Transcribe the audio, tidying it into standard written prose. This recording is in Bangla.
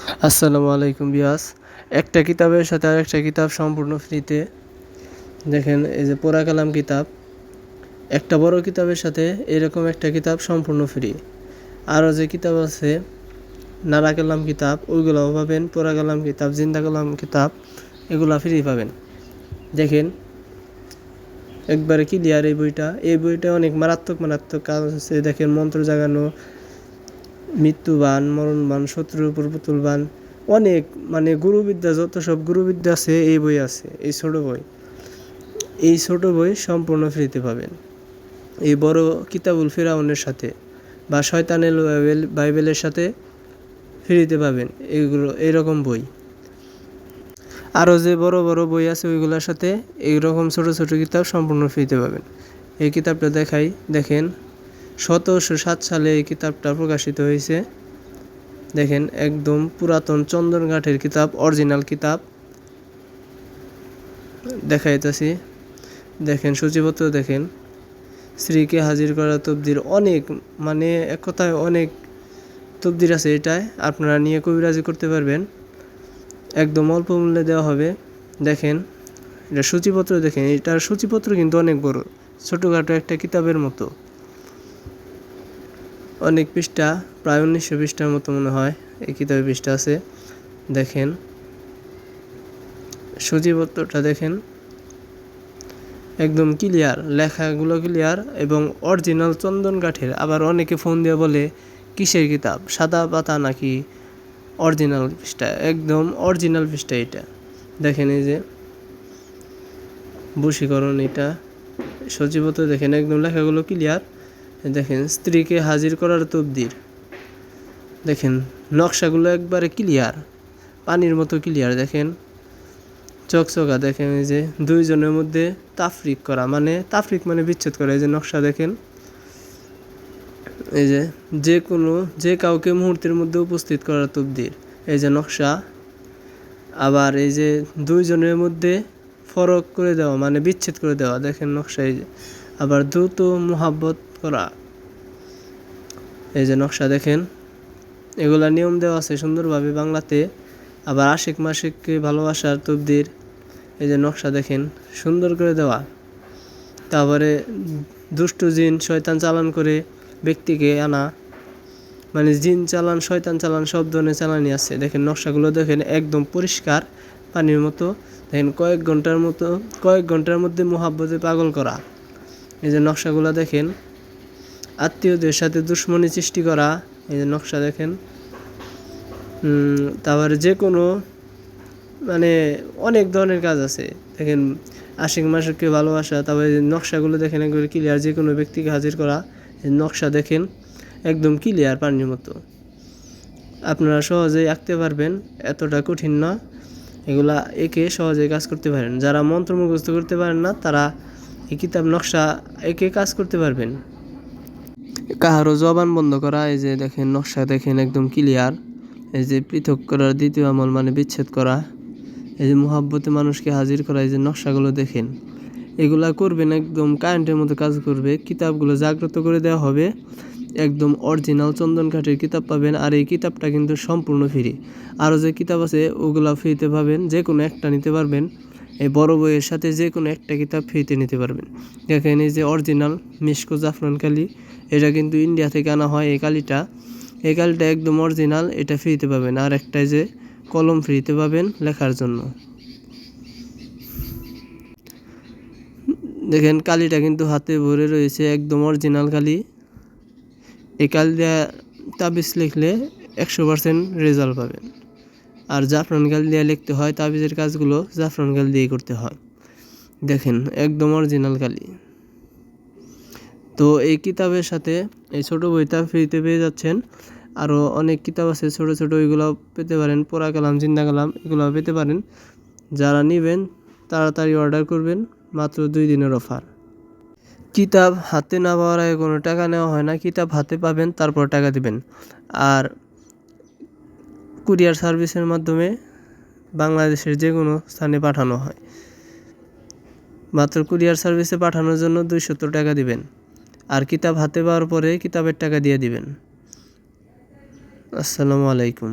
আসসালামু আলাইকুম বিয়াস। একটা কিতাবের সাথে আরেকটা কিতাব সম্পূর্ণ ফ্রিতে। দেখেন এই যে পোড়া কালাম কিতাব, একটা বড় কিতাবের সাথে এরকম একটা কিতাব সম্পূর্ণ ফ্রি। আরও যে কিতাব আছে নাড়া কালাম কিতাব, ওইগুলোও পাবেন। পোড়া কালাম কিতাব, জিন্দা কালাম কিতাব, এগুলা ফ্রি পাবেন। দেখেন একবারে ক্লিয়ার এই বইটা অনেক মারাত্মক মারাত্মক কাজ আছে। দেখেন মন্ত্র জাগানো, মৃত্যুবান, মরণবান, শত্রুর উপর পুতুলবান, অনেক মানে গুরুবিদ্যা, যত সব গুরুবিদ্যা আছে এই বই আছে। এই ছোট বই সম্পূর্ণ ফ্রিতে পাবেন। এই বড় কিতাবুল ফিরাউনের সাথে বা শয়তানের বাইবেলের সাথে ফ্রিতে পাবেন এইরকম বই। আরও যে বড় বড় বই আছে ওইগুলোর সাথে এইরকম ছোট ছোট কিতাব সম্পূর্ণ ফ্রিতে পাবেন। এই কিতাবটা দেখাই, দেখেন 1707 সালে এই কিতাবটা প্রকাশিত হয়েছে। দেখেন একদম পুরাতন চন্দন কাঠের কিতাব, অরিজিনাল কিতাব দেখাইতেছি। দেখেন সূচিপত্র, দেখেন স্ত্রীকে হাজির করা তবদির, অনেক মানে এক কথায় অনেক তবদির আছে। এটায় আপনারা নিয়ে কবিরাজি করতে পারবেন, একদম অল্প মূল্যে দেওয়া হবে। দেখেন এটা সূচিপত্র, দেখেন এটার সূচিপত্র কিন্তু অনেক বড়, ছোটোখাটো একটা কিতাবের মতো। অনেক পৃষ্ঠা, প্রায় 1900 পৃষ্ঠার মতো মনে হয় এই কিতাবের পৃষ্ঠা আছে। দেখেন সূচিপত্রটা দেখেন একদম ক্লিয়ার, লেখাগুলো ক্লিয়ার এবং অরিজিনাল চন্দন কাঠের। আবার অনেকে ফোন দিয়ে বলে কিসের কিতাব, সাদা পাতা নাকি অরিজিনাল পৃষ্ঠা? একদম অরিজিনাল পৃষ্ঠা এটা। দেখেন এই যে বশীকরণ, এটা সূচিপত্র, দেখেন একদম লেখাগুলো ক্লিয়ার। দেখেন স্ত্রীকে হাজির করার তবদির, দেখেন নকশাগুলো একবারে ক্লিয়ার, পানির মতো ক্লিয়ার। দেখেন চকচকা, দেখেন এই যে দুইজনের মধ্যে তাফরিক করা, মানে তাফরিক মানে বিচ্ছেদ করা। এই যে নকশা দেখেন, এই যে কাউকে মুহূর্তের মধ্যে উপস্থিত করার তবদির, এই যে নকশা। আবার এই যে দুইজনের মধ্যে ফরক করে দেওয়া, মানে বিচ্ছেদ করে দেওয়া, দেখেন নকশা। এই যে আবার দ্রুত মোহাব্বত করা, এই যে নকশা দেখেন। এগুলা নিয়ম দেওয়া আছে সুন্দরভাবে বাংলাতে। আবার আশিক মাসিককে ভালোবাসার তবদির, এই যে নকশা দেখেন সুন্দর করে দেওয়া। তারপরে দুষ্ট জিন শয়তান চালান করে ব্যক্তিকে আনা, মানে জিন চালান, শয়তান চালান, সব ধরনের চালানি আছে। দেখেন নকশাগুলো দেখেন একদম পরিষ্কার পানির মতো। দেখেন কয়েক ঘন্টার মধ্যে মোহাব্বতে পাগল করা, এই যে নকশাগুলো দেখেন। আত্মীয়দের সাথে দুশ্মনী সৃষ্টি করা, এই যে নকশা দেখেন। তারপরে যে কোনো মানে অনেক ধরনের কাজ আছে। দেখেন আশিক মাসিককে ভালোবাসা, তারপরে নকশাগুলো দেখেন একবারে ক্লিয়ার, যে কোনো ব্যক্তিকে হাজির করা। নকশা দেখেন একদম ক্লিয়ার পানির মতো, আপনারা সহজেই আঁকতে পারবেন, এতটা কঠিন না। এগুলা এঁকে সহজেই কাজ করতে পারেন। যারা মন্ত্র মুখস্থ করতে পারেন না তারা এই কিতাব নকশা এঁকে কাজ করতে পারবেন। কাহারও জবান বন্ধ করা, এই যে দেখেন নকশা দেখেন একদম ক্লিয়ার। এই যে পৃথক করার দ্বিতীয় আমল মানে বিচ্ছেদ করা, এই যে মোহাব্বতে মানুষকে হাজির করা, এই যে নকশাগুলো দেখেন। এগুলা করবেন একদম কারেন্টের মতো কাজ করবে। কিতাবগুলো জাগ্রত করে দেওয়া হবে, একদম অরিজিনাল চন্দন কাঠের কিতাব পাবেন। আর এই কিতাবটা কিন্তু সম্পূর্ণ ফ্রি। আরও যে কিতাব আছে ওগুলা ফ্রিতে পাবেন, যে কোনো একটা নিতে পারবেন। এই বড় বইয়ের সাথে যে কোনো একটা কিতাব ফ্রিতে নিতে পারবেন। দেখেন এই যে অরিজিনাল মিশকো জাফরান কালি, এটা কিন্তু ইন্ডিয়া থেকে আনা হয়। এই কালিটা একদম অরিজিনাল, এটা ফ্রিতে পাবেন। আর একটা যে কলম ফ্রিতে পাবেন লেখার জন্য। দেখেন কালিটা কিন্তু হাতে ভরে রয়েছে, একদম অরিজিনাল কালি। এই কালি দিয়ে তাবিজ লিখলে 100% রেজাল্ট পাবেন। আর জাফরান কাল দিয়ে লিখতে হয়, তাবিজের কাজগুলো জাফরান কাল দিয়ে করতে হয়। দেখেন একদম অরিজিনাল কালি। তো এই কিতাবের সাথে এই ছোটো বইটা ফ্রিতে পেয়ে যাচ্ছেন। আরও অনেক কিতাব আছে ছোটো ছোটো, ওইগুলো পেতে পারেন। পোড়া কালাম, জিন্দা কালাম, এগুলো পেতে পারেন। যারা নেবেন তাড়াতাড়ি অর্ডার করবেন, মাত্র 2 দিনের অফার। কিতাব হাতে না পাওয়ার আগে কোনো টাকা নেওয়া হয় না, কিতাব হাতে পাবেন তারপর টাকা দিবেন। আর কুরিয়ার সার্ভিসের মাধ্যমে বাংলাদেশের যে কোনো স্থানে পাঠানো হয়। মাত্র কুরিয়ার সার্ভিসে পাঠানোর জন্য 270 টাকা দিবেন। আর কিতাব হাতে পাওয়ার পরে কিতাবের টাকা দিয়ে দিবেন। আসসালামু আলাইকুম।